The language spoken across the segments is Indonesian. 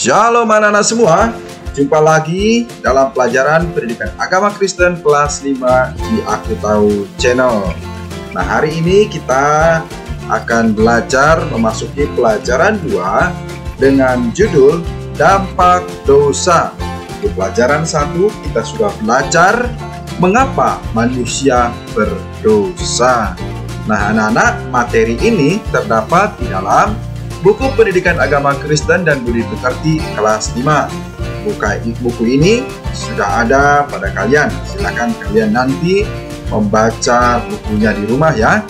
Shalom anak-anak semua, jumpa lagi dalam pelajaran pendidikan agama Kristen kelas 5 di Aku Tahu Channel. Nah, hari ini kita akan belajar memasuki pelajaran 2 dengan judul Dampak Dosa. Di pelajaran 1 kita sudah belajar mengapa manusia berdosa. Nah, anak-anak, materi ini terdapat di dalam Buku Pendidikan Agama Kristen dan Budi Pekerti kelas 5. Buku ini sudah ada pada kalian. Silakan kalian nanti membaca bukunya di rumah ya.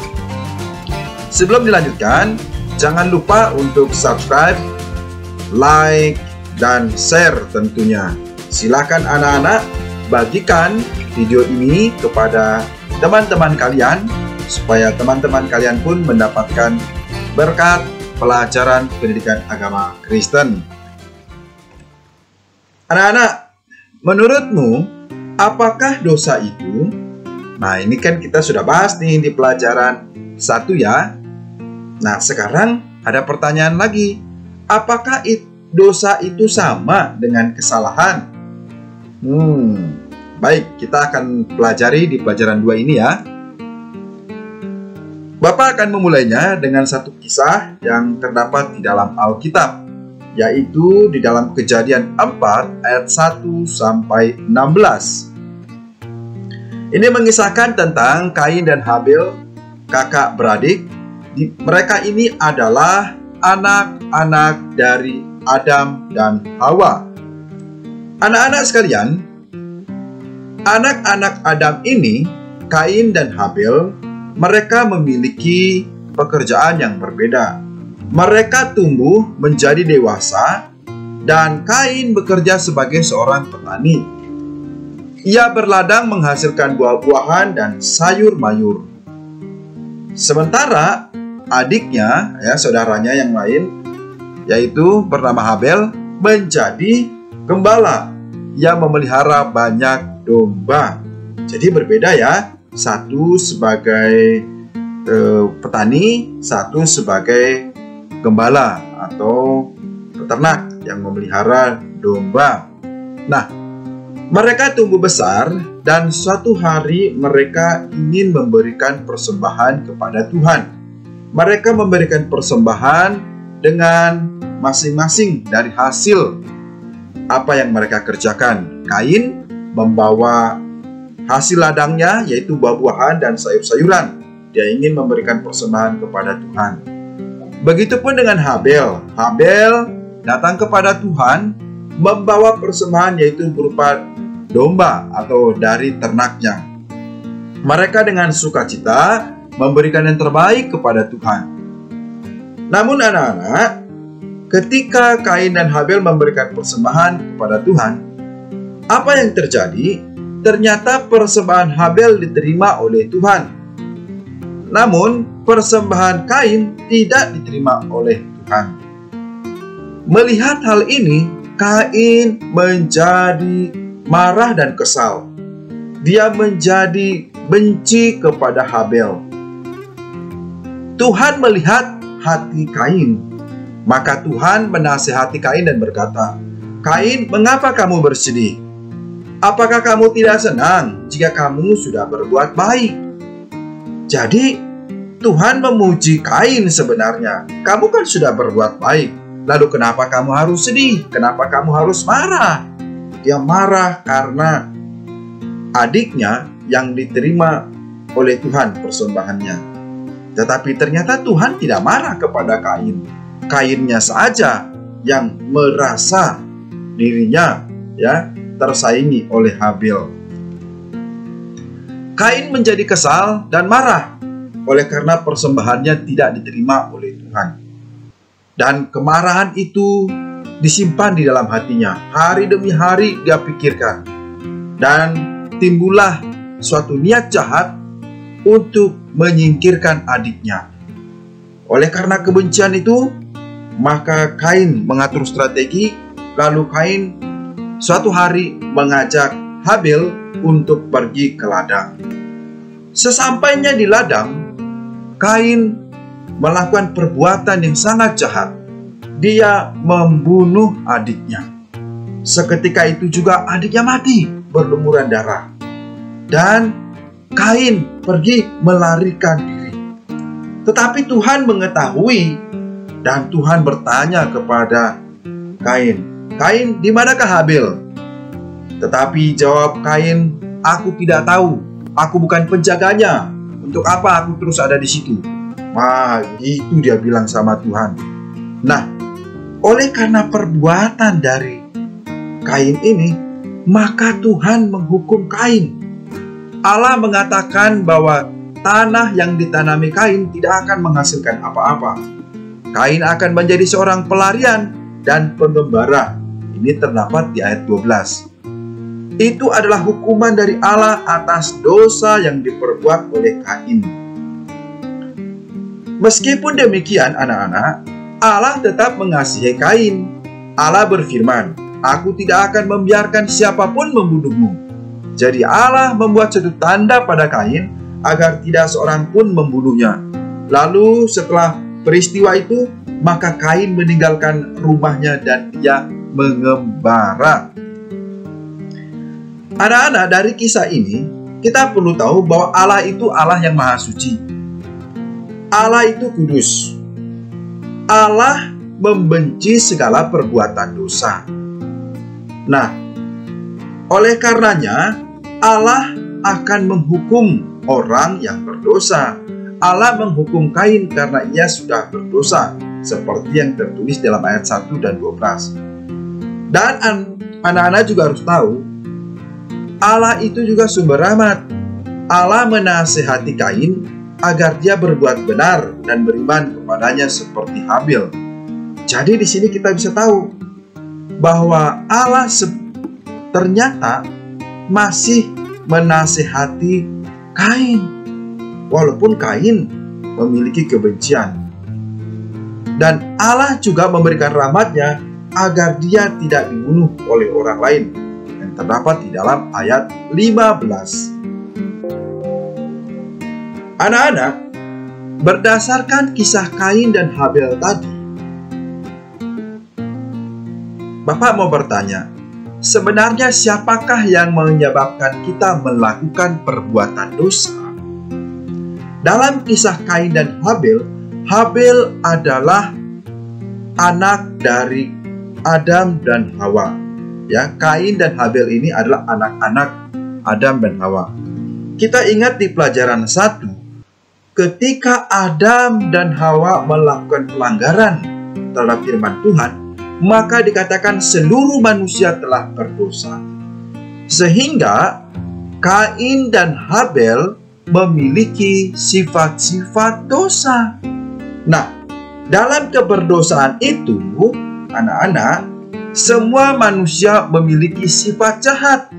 Sebelum dilanjutkan, jangan lupa untuk subscribe, like, dan share tentunya. Silakan anak-anak bagikan video ini kepada teman-teman kalian supaya teman-teman kalian pun mendapatkan berkat pelajaran pendidikan agama Kristen. Anak-anak, menurutmu apakah dosa itu? Nah, ini kan kita sudah bahas nih di pelajaran 1 ya. Nah, sekarang ada pertanyaan lagi. Apakah dosa itu sama dengan kesalahan? Baik, kita akan pelajari di pelajaran 2 ini ya. Bapak akan memulainya dengan satu kisah yang terdapat di dalam Alkitab, yaitu di dalam Kejadian 4 ayat 1 sampai 16. Ini mengisahkan tentang Kain dan Habil, kakak beradik. Mereka ini adalah anak-anak dari Adam dan Hawa. Anak-anak sekalian, anak-anak Adam ini, Kain dan Habil, mereka memiliki pekerjaan yang berbeda. Mereka tumbuh menjadi dewasa dan Kain bekerja sebagai seorang petani. Ia berladang menghasilkan buah-buahan dan sayur-mayur. Sementara adiknya, saudaranya yang lain, yaitu bernama Habel, menjadi gembala. Ia memelihara banyak domba. Jadi berbeda ya. Satu sebagai petani, satu sebagai gembala atau peternak yang memelihara domba. Nah, mereka tumbuh besar dan suatu hari mereka ingin memberikan persembahan kepada Tuhan. Mereka memberikan persembahan dengan masing-masing dari hasil apa yang mereka kerjakan. Kain membawa hasil ladangnya, yaitu buah-buahan dan sayur-sayuran. Dia ingin memberikan persembahan kepada Tuhan. Begitupun dengan Habel. Habel datang kepada Tuhan membawa persembahan, yaitu berupa domba atau dari ternaknya. Mereka dengan sukacita memberikan yang terbaik kepada Tuhan. Namun anak-anak, ketika Kain dan Habel memberikan persembahan kepada Tuhan, apa yang terjadi? Ternyata persembahan Habel diterima oleh Tuhan. Namun persembahan Kain tidak diterima oleh Tuhan. Melihat hal ini, Kain menjadi marah dan kesal. Dia menjadi benci kepada Habel. Tuhan melihat hati Kain. Maka Tuhan menasihati Kain dan berkata, "Kain, mengapa kamu bersedih? Apakah kamu tidak senang jika kamu sudah berbuat baik?" Jadi Tuhan memuji Kain sebenarnya. Kamu kan sudah berbuat baik. Lalu kenapa kamu harus sedih? Kenapa kamu harus marah? Dia marah karena adiknya yang diterima oleh Tuhan persembahannya. Tetapi ternyata Tuhan tidak marah kepada Kain. Kainnya saja yang merasa dirinya tersaingi oleh Habel. Kain menjadi kesal dan marah oleh karena persembahannya tidak diterima oleh Tuhan. Dan kemarahan itu disimpan di dalam hatinya. Hari demi hari dia pikirkan. Dan timbullah suatu niat jahat untuk menyingkirkan adiknya. Oleh karena kebencian itu, maka Kain mengatur strategi. Lalu Kain suatu hari mengajak Habel untuk pergi ke ladang. Sesampainya di ladang, Kain melakukan perbuatan yang sangat jahat. dia membunuh adiknya. Seketika itu juga adiknya mati berlumuran darah. Dan Kain pergi melarikan diri. Tetapi Tuhan mengetahui dan Tuhan bertanya kepada Kain, "Kain, di manakah Habel?" Tetapi jawab Kain, "Aku tidak tahu. Aku bukan penjaganya. Untuk apa aku terus ada di situ?" Wah, itu dia bilang sama Tuhan. Nah, oleh karena perbuatan dari Kain ini, maka Tuhan menghukum Kain. Allah mengatakan bahwa tanah yang ditanami Kain tidak akan menghasilkan apa-apa. Kain akan menjadi seorang pelarian dan pengembara. Ini terdapat di ayat 12. Itu adalah hukuman dari Allah atas dosa yang diperbuat oleh Kain. Meskipun demikian, anak-anak, Allah tetap mengasihi Kain. Allah berfirman, "Aku tidak akan membiarkan siapapun membunuhmu." Jadi Allah membuat satu tanda pada Kain agar tidak seorang pun membunuhnya. Lalu setelah peristiwa itu, maka Kain meninggalkan rumahnya dan dia mengembara. Anak-anak, dari kisah ini kita perlu tahu bahwa Allah itu Allah yang maha suci. Allah itu kudus. Allah membenci segala perbuatan dosa. Nah, oleh karenanya Allah akan menghukum orang yang berdosa. Allah menghukum Kain karena ia sudah berdosa, seperti yang tertulis dalam ayat 1 dan 12. Dan anak-anak juga harus tahu, Allah itu juga sumber rahmat. Allah menasehati Kain agar dia berbuat benar dan beriman kepadanya seperti Habel. Jadi di sini kita bisa tahu bahwa Allah ternyata masih menasehati Kain, walaupun Kain memiliki kebencian. Dan Allah juga memberikan rahmat-Nya agar dia tidak dibunuh oleh orang lain, yang terdapat di dalam ayat 15. Anak-anak, berdasarkan kisah Kain dan Habel tadi, Bapak mau bertanya, sebenarnya siapakah yang menyebabkan kita melakukan perbuatan dosa? Dalam kisah Kain dan Habel, Habel adalah anak dari Adam dan Hawa. Ya, Kain dan Habel ini adalah anak-anak Adam dan Hawa. Kita ingat di pelajaran 1, ketika Adam dan Hawa melakukan pelanggaran terhadap firman Tuhan, maka dikatakan seluruh manusia telah berdosa. Sehingga Kain dan Habel memiliki sifat-sifat dosa. Nah, dalam keberdosaan itu, anak-anak, semua manusia memiliki sifat jahat.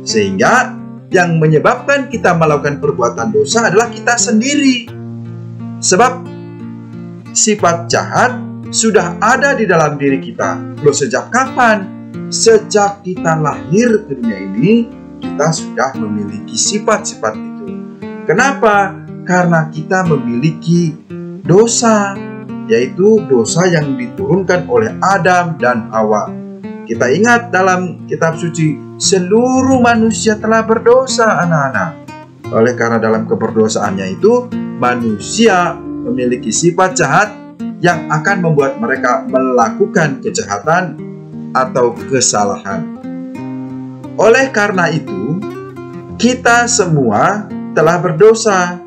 Sehingga yang menyebabkan kita melakukan perbuatan dosa adalah kita sendiri. Sebab sifat jahat sudah ada di dalam diri kita. Loh, sejak kapan? Sejak kita lahir ke dunia ini, kita sudah memiliki sifat-sifat itu. Kenapa? Karena kita memiliki dosa, yaitu dosa yang diturunkan oleh Adam dan Hawa. Kita ingat dalam kitab suci, seluruh manusia telah berdosa, anak-anak. Oleh karena dalam keberdosaannya itu, manusia memiliki sifat jahat yang akan membuat mereka melakukan kejahatan atau kesalahan. Oleh karena itu, kita semua telah berdosa.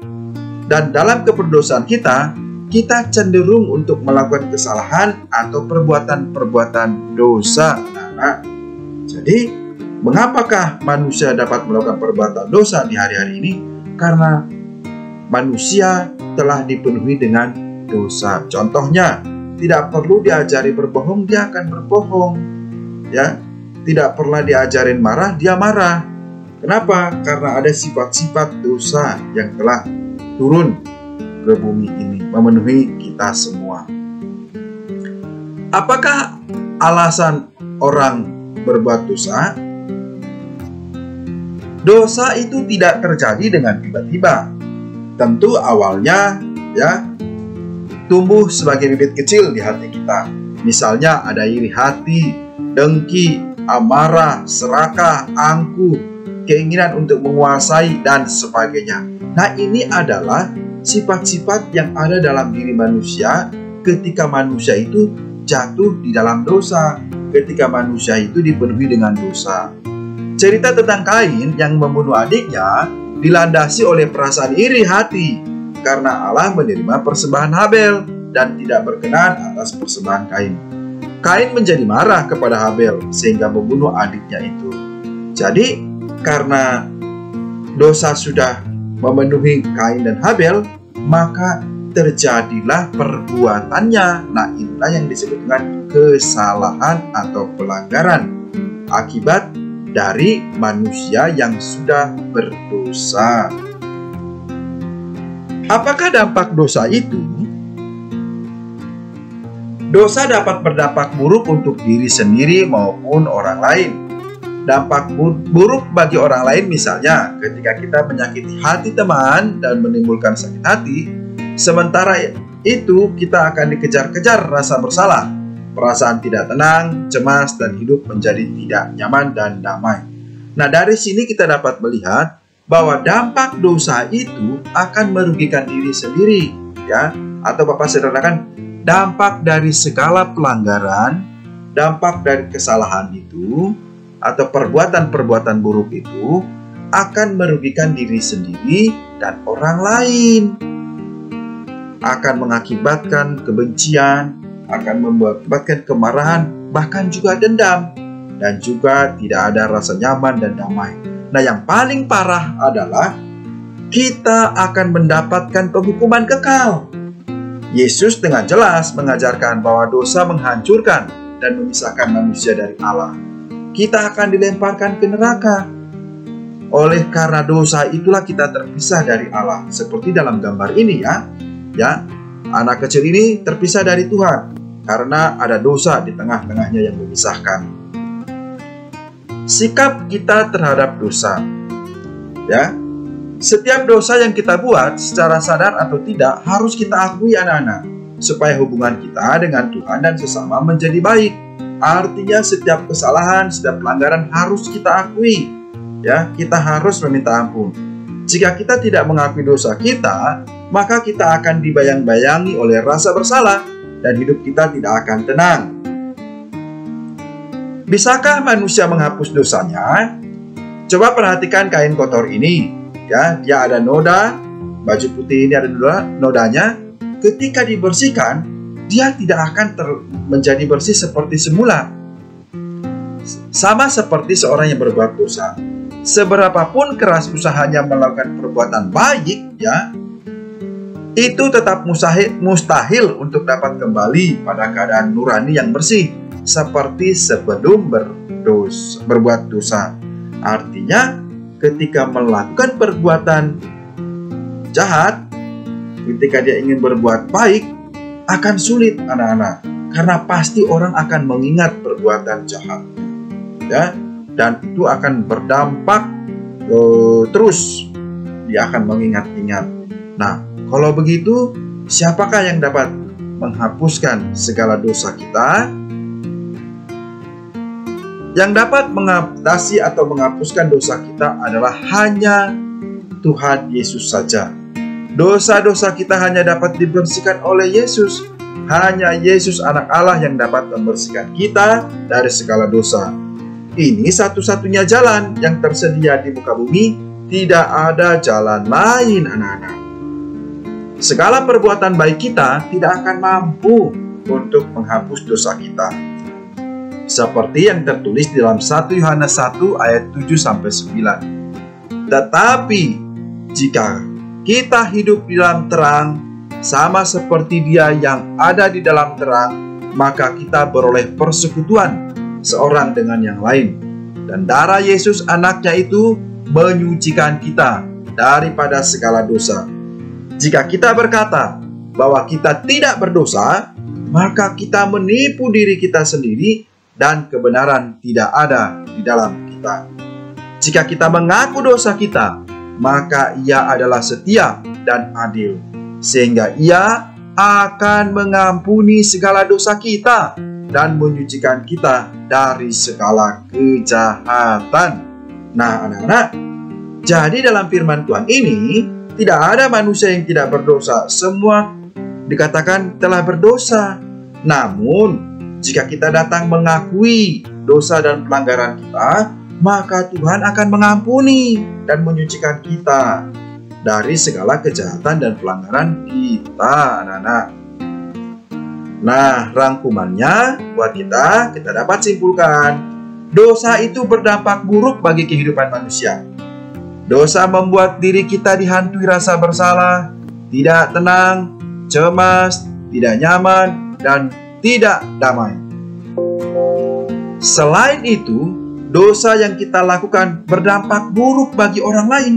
Dan dalam keberdosaan kita, kita cenderung untuk melakukan kesalahan atau perbuatan-perbuatan dosa, anak-anak. Jadi, mengapakah manusia dapat melakukan perbuatan dosa di hari-hari ini? Karena manusia telah dipenuhi dengan dosa. Contohnya, tidak perlu diajari berbohong, dia akan berbohong. Ya, tidak pernah diajarin marah, dia marah. Kenapa? Karena ada sifat-sifat dosa yang telah turun ke bumi ini, memenuhi kita semua. Apakah alasan orang berbuat dosa? Dosa itu tidak terjadi dengan tiba-tiba. Tentu awalnya, ya, tumbuh sebagai bibit kecil di hati kita. Misalnya ada iri hati, dengki, amarah, serakah, angkuh, keinginan untuk menguasai, dan sebagainya. Nah, ini adalah sifat-sifat yang ada dalam diri manusia ketika manusia itu jatuh di dalam dosa, ketika manusia itu dipenuhi dengan dosa. Cerita tentang Kain yang membunuh adiknya dilandasi oleh perasaan iri hati karena Allah menerima persembahan Habel dan tidak berkenan atas persembahan Kain. Kain menjadi marah kepada Habel sehingga membunuh adiknya itu. Jadi karena dosa sudah memenuhi Kain dan Habel, maka terjadilah perbuatannya. Nah, inilah yang disebut dengan kesalahan atau pelanggaran akibat dari manusia yang sudah berdosa. Apakah dampak dosa itu? Dosa dapat berdampak buruk untuk diri sendiri maupun orang lain. Dampak buruk bagi orang lain misalnya ketika kita menyakiti hati teman dan menimbulkan sakit hati, sementara itu kita akan dikejar-kejar rasa bersalah, perasaan tidak tenang, cemas, dan hidup menjadi tidak nyaman dan damai. Nah, dari sini kita dapat melihat bahwa dampak dosa itu akan merugikan diri sendiri, ya. Atau Bapak sederhanakan, dampak dari segala pelanggaran, dampak dari kesalahan itu, atau perbuatan-perbuatan buruk itu akan merugikan diri sendiri dan orang lain. Akan mengakibatkan kebencian, akan mengakibatkan kemarahan, bahkan juga dendam, dan juga tidak ada rasa nyaman dan damai. Nah, yang paling parah adalah kita akan mendapatkan penghukuman kekal. Yesus dengan jelas mengajarkan bahwa dosa menghancurkan dan memisahkan manusia dari Allah. Kita akan dilemparkan ke neraka. Oleh karena dosa itulah kita terpisah dari Allah. Seperti dalam gambar ini ya, anak kecil ini terpisah dari Tuhan karena ada dosa di tengah-tengahnya yang memisahkan. Sikap kita terhadap dosa, ya, setiap dosa yang kita buat secara sadar atau tidak harus kita akui anak-anak, supaya hubungan kita dengan Tuhan dan sesama menjadi baik. Artinya setiap kesalahan, setiap pelanggaran harus kita akui, ya, kita harus meminta ampun. Jika kita tidak mengakui dosa kita, maka kita akan dibayang-bayangi oleh rasa bersalah dan hidup kita tidak akan tenang. Bisakah manusia menghapus dosanya? Coba perhatikan kain kotor ini, ya, dia ada noda, baju putih ini ada nodanya. Ketika dibersihkan, dia tidak akan menjadi bersih seperti semula. Sama seperti seorang yang berbuat dosa. Seberapapun keras usahanya melakukan perbuatan baik, ya, itu tetap mustahil untuk dapat kembali pada keadaan nurani yang bersih seperti sebelum berbuat dosa. Artinya ketika melakukan perbuatan jahat, ketika dia ingin berbuat baik, akan sulit anak-anak, karena pasti orang akan mengingat perbuatan jahat, ya, dan itu akan berdampak terus, dia akan mengingat-ingat. Nah, kalau begitu, siapakah yang dapat menghapuskan segala dosa kita? Yang dapat mengatasi atau menghapuskan dosa kita adalah hanya Tuhan Yesus saja. Dosa-dosa kita hanya dapat dibersihkan oleh Yesus. Hanya Yesus anak Allah yang dapat membersihkan kita dari segala dosa. Ini satu-satunya jalan yang tersedia di muka bumi. Tidak ada jalan lain, anak-anak. Segala perbuatan baik kita tidak akan mampu untuk menghapus dosa kita. Seperti yang tertulis di dalam 1 Yohanes 1 ayat 7-9. Tetapi jika kita hidup di dalam terang, sama seperti Dia yang ada di dalam terang, maka kita beroleh persekutuan seorang dengan yang lain. Dan darah Yesus anaknya itu menyucikan kita daripada segala dosa. Jika kita berkata bahwa kita tidak berdosa, maka kita menipu diri kita sendiri dan kebenaran tidak ada di dalam kita. Jika kita mengaku dosa kita, maka Ia adalah setia dan adil, sehingga Ia akan mengampuni segala dosa kita dan menyucikan kita dari segala kejahatan. Nah, anak-anak, jadi dalam firman Tuhan ini, tidak ada manusia yang tidak berdosa. Semua dikatakan telah berdosa. Namun, jika kita datang mengakui dosa dan pelanggaran kita, maka Tuhan akan mengampuni dan menyucikan kita dari segala kejahatan dan pelanggaran kita, anak-anak. Nah, rangkumannya buat kita dapat simpulkan, dosa itu berdampak buruk bagi kehidupan manusia. Dosa membuat diri kita dihantui rasa bersalah, tidak tenang, cemas, tidak nyaman, dan tidak damai. Selain itu, dosa yang kita lakukan berdampak buruk bagi orang lain,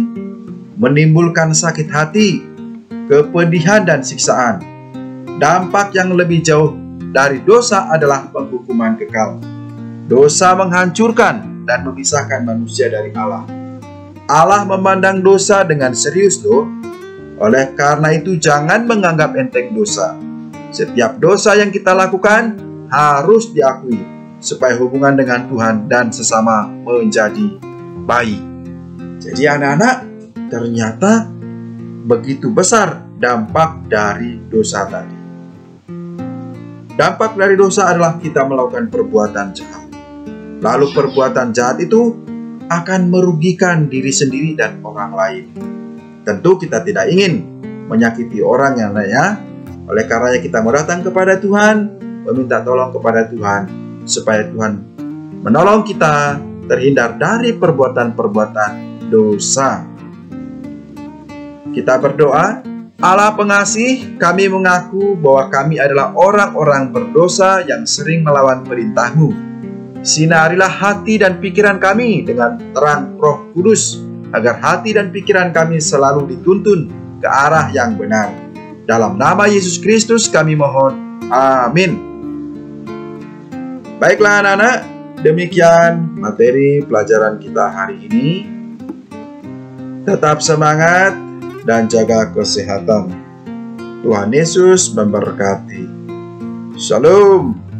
menimbulkan sakit hati, kepedihan, dan siksaan. Dampak yang lebih jauh dari dosa adalah penghukuman kekal. Dosa menghancurkan dan memisahkan manusia dari Allah. Allah memandang dosa dengan serius loh. Oleh karena itu jangan menganggap enteng dosa. Setiap dosa yang kita lakukan harus diakui supaya hubungan dengan Tuhan dan sesama menjadi baik. Jadi anak-anak, ternyata begitu besar dampak dari dosa tadi. Dampak dari dosa adalah kita melakukan perbuatan jahat. Lalu perbuatan jahat itu akan merugikan diri sendiri dan orang lain. Tentu kita tidak ingin menyakiti orang yang lain. Oleh karenanya kita mau datang kepada Tuhan, meminta tolong kepada Tuhan, supaya Tuhan menolong kita terhindar dari perbuatan-perbuatan dosa. Kita berdoa. Allah pengasih, kami mengaku bahwa kami adalah orang-orang berdosa yang sering melawan perintah-Mu. Sinarilah hati dan pikiran kami dengan terang Roh Kudus, agar hati dan pikiran kami selalu dituntun ke arah yang benar. Dalam nama Yesus Kristus kami mohon. Amin. Baiklah anak-anak, demikian materi pelajaran kita hari ini. Tetap semangat dan jaga kesehatan. Tuhan Yesus memberkati. Shalom.